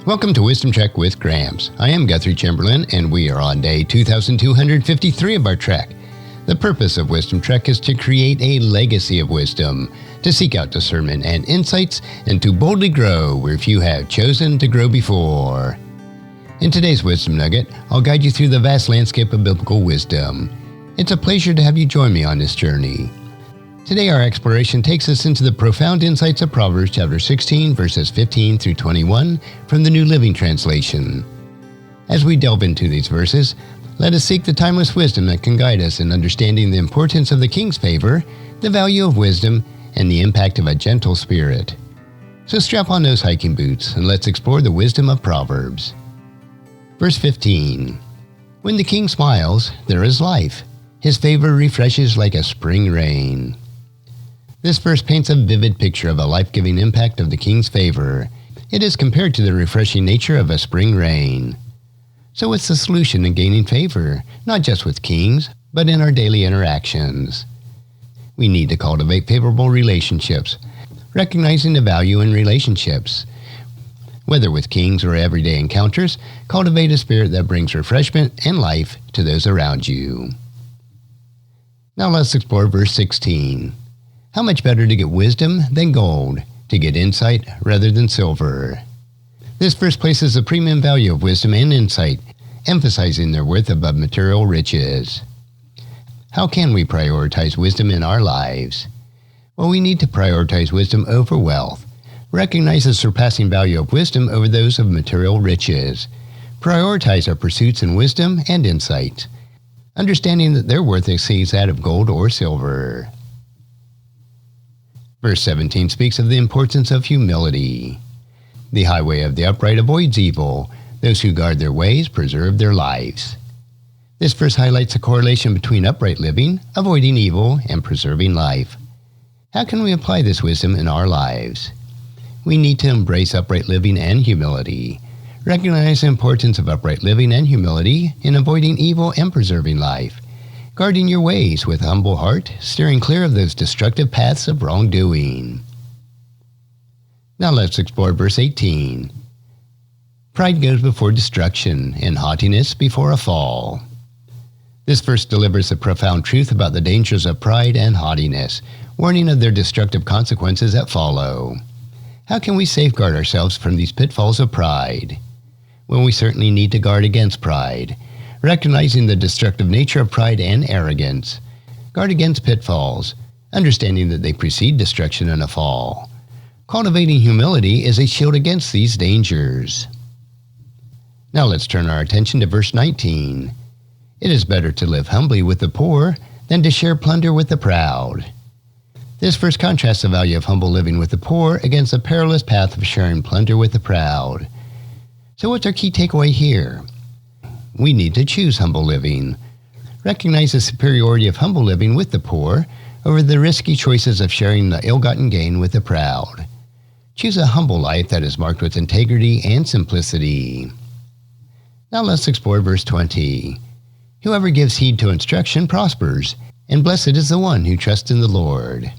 Welcome to Wisdom Trek with Gramps. I am Guthrie Chamberlain, and we are on day 2253 of our trek. The purpose of Wisdom Trek is to create a legacy of wisdom, to seek out discernment and insights, and to boldly grow where few have chosen to grow before. In today's Wisdom Nugget, I'll guide you through the vast landscape of biblical wisdom. It's a pleasure to have you join me on this journey. Today our exploration takes us into the profound insights of Proverbs chapter 16, verses 15 through 21 from the New Living Translation. As we delve into these verses, let us seek the timeless wisdom that can guide us in understanding the importance of the king's favor, the value of wisdom, and the impact of a gentle spirit. So strap on those hiking boots and let's explore the wisdom of Proverbs. Verse 15. When the king smiles, there is life. His favor refreshes like a spring rain. This verse paints a vivid picture of a life-giving impact of the king's favor. It is compared to the refreshing nature of a spring rain. So what's the solution in gaining favor, not just with kings, but in our daily interactions? We need to cultivate favorable relationships, recognizing the value in relationships. Whether with kings or everyday encounters, cultivate a spirit that brings refreshment and life to those around you. Now let's explore verse 16. How much better to get wisdom than gold, to get insight rather than silver. This verse places the premium value of wisdom and insight, emphasizing their worth above material riches. How can we prioritize wisdom in our lives? Well, we need to prioritize wisdom over wealth. Recognize the surpassing value of wisdom over those of material riches. Prioritize our pursuits in wisdom and insight, understanding that their worth exceeds that of gold or silver. Verse 17 speaks of the importance of humility. The highway of the upright avoids evil. Those who guard their ways preserve their lives. This verse highlights a correlation between upright living, avoiding evil, and preserving life. How can we apply this wisdom in our lives? We need to embrace upright living and humility. Recognize the importance of upright living and humility in avoiding evil and preserving life. Guarding your ways with a humble heart, steering clear of those destructive paths of wrongdoing. Now let's explore verse 18. Pride goes before destruction, and haughtiness before a fall. This verse delivers a profound truth about the dangers of pride and haughtiness, warning of their destructive consequences that follow. How can we safeguard ourselves from these pitfalls of pride? Well, we certainly need to guard against pride. Recognizing the destructive nature of pride and arrogance. Guard against pitfalls, understanding that they precede destruction and a fall. Cultivating humility is a shield against these dangers. Now let's turn our attention to verse 19. It is better to live humbly with the poor than to share plunder with the proud. This verse contrasts the value of humble living with the poor against the perilous path of sharing plunder with the proud. So what's our key takeaway here? We need to choose humble living. Recognize the superiority of humble living with the poor over the risky choices of sharing the ill-gotten gain with the proud. Choose a humble life that is marked with integrity and simplicity. Now let's explore verse 20. Whoever gives heed to instruction prospers, and blessed is the one who trusts in the Lord.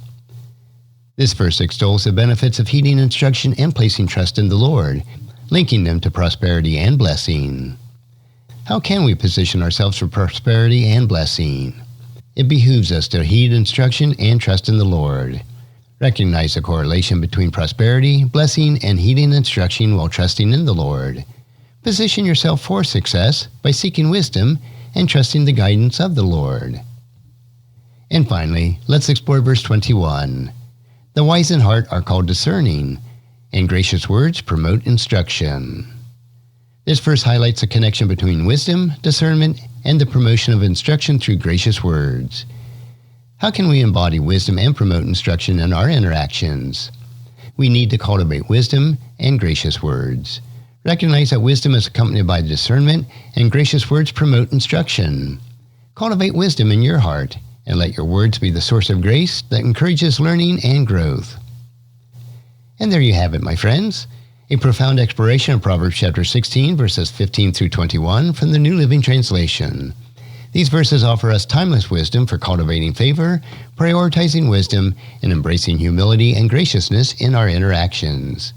This verse extols the benefits of heeding instruction and placing trust in the Lord, linking them to prosperity and blessing. How can we position ourselves for prosperity and blessing? It behooves us to heed instruction and trust in the Lord. Recognize the correlation between prosperity, blessing, and heeding instruction while trusting in the Lord. Position yourself for success by seeking wisdom and trusting the guidance of the Lord. And finally, let's explore verse 21. The wise in heart are called discerning, and gracious words promote instruction. This verse highlights a connection between wisdom, discernment, and the promotion of instruction through gracious words. How can we embody wisdom and promote instruction in our interactions? We need to cultivate wisdom and gracious words. Recognize that wisdom is accompanied by discernment, and gracious words promote instruction. Cultivate wisdom in your heart, and let your words be the source of grace that encourages learning and growth. And there you have it, my friends. A profound exploration of Proverbs chapter 16, verses 15 through 21 from the New Living Translation. These verses offer us timeless wisdom for cultivating favor, prioritizing wisdom, and embracing humility and graciousness in our interactions.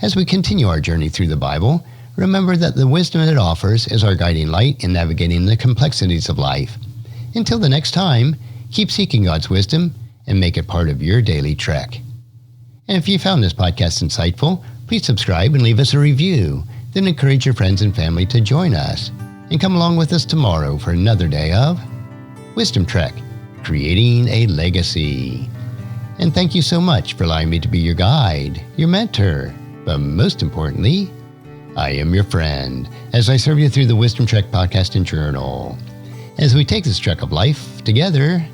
As we continue our journey through the Bible, remember that the wisdom it offers is our guiding light in navigating the complexities of life. Until the next time, keep seeking God's wisdom and make it part of your daily trek. And if you found this podcast insightful, please subscribe and leave us a review. Then encourage your friends and family to join us. And come along with us tomorrow for another day of Wisdom Trek, creating a legacy. And thank you so much for allowing me to be your guide, your mentor, but most importantly, I am your friend as I serve you through the Wisdom Trek podcast and journal. As we take this trek of life together,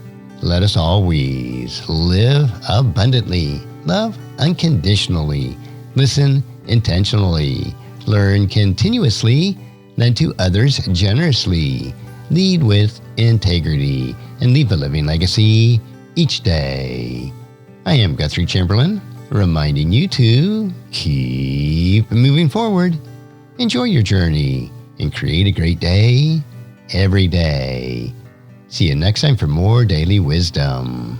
let us always live abundantly, love unconditionally, listen intentionally, learn continuously, lend to others generously, lead with integrity, and leave a living legacy each day. I am Guthrie Chamberlain, reminding you to keep moving forward, enjoy your journey, and create a great day every day. See you next time for more daily wisdom.